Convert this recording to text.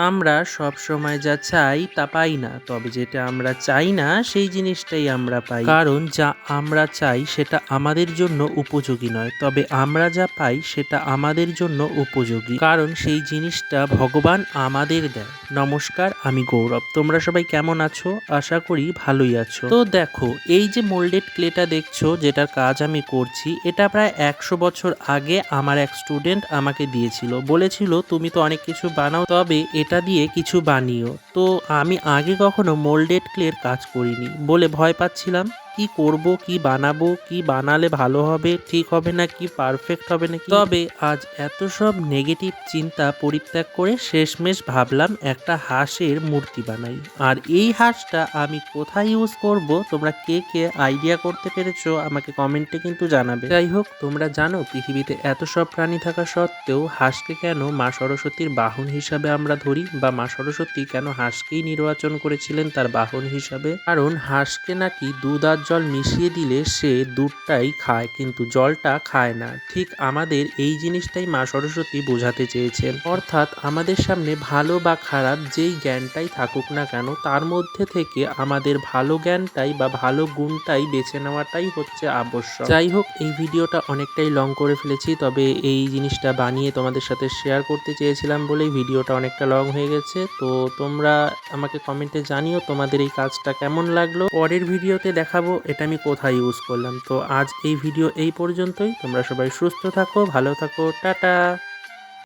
আমরা সবসময় যা চাই তা পাই না, তবে যেটা আমরা চাই না সেই জিনিসটাই আমরা পাই। কারণ যা আমরা চাই সেটা আমাদের জন্য উপযোগী নয়, তবে আমরা যা পাই সেটা আমাদের জন্য উপযোগী, কারণ সেই জিনিসটা ভগবান আমাদের দেয়। নমস্কার, আমি গৌরব। তোমরা সবাই কেমন আছো? আশা করি ভালোই আছো। তো দেখো, এই যে মোল্ডেড ক্লেটা দেখছো, যেটার কাজ আমি করছি, এটা প্রায় 100 বছর আগে আমার এক স্টুডেন্ট আমাকে দিয়েছিল। বলেছিল তুমি তো অনেক কিছু বানাও, তবে এটা দিয়ে কিছু বানিও। তো আমি আগে কখনো মোল্ডেড ক্লের কাজ করিনি বলে ভয় পাচ্ছিলাম, কি করব, কি বানাবো, কি বানালে ভালো হবে, ঠিক হবে না কি পারফেক্ট হবে না। তবে আজ এত সব নেগেটিভ চিন্তা পরিত্যাগ করে শেষমেশ ভাবলাম একটা হাঁসের মূর্তি বানাই। আর এই হাঁসটা আমি কোথায় ইউজ করব, তোমরা কে কে আইডিয়া করতে পেরেছো আমাকে কমেন্টে কিন্তু জানাবে। যাই হোক, তোমরা জানো পৃথিবীতে এত সব প্রাণী থাকা সত্ত্বেও হাঁসকে কেন মা সরস্বতীর বাহন হিসাবে আমরা ধরি, বা মা সরস্বতী কেন হাঁসকেই নির্বাচন করেছিলেন তার বাহন হিসাবে? কারণ হাঁসকে নাকি দুধ আর জল মিশিয়ে দিলে সে দুধটাই খায়, কিন্তু জলটা খায় না। ঠিক আমাদের এই জিনিসটাই মা সরস্বতী বোঝাতে চেয়েছেন। অর্থাৎ আমাদের সামনে ভালো বা খারাপ যেই জ্ঞানটাই থাকুক না কেন, তার মধ্যে থেকে আমাদের ভালো জ্ঞানটাই বা ভালো গুণটাই বেছে নেওয়াটাই হচ্ছে আবশ্যক। যাই হোক, এই ভিডিওটা অনেকটাই লং করে ফেলেছি, তবে এই জিনিসটা বানিয়ে তোমাদের সাথে শেয়ার করতে চেয়েছিলাম বলেই ভিডিওটা অনেকটা লং হয়ে গেছে। তো তোমরা আমাকে কমেন্টে জানিও তোমাদের এই কাজটা কেমন লাগলো। পরের ভিডিওতে দেখাবো এটা আমি কোথায় ইউজ করলাম। তো আজ এই ভিডিও এই পর্যন্তই। তোমরা সবাই সুস্থ থাকো, ভালো থাকো, টাটা।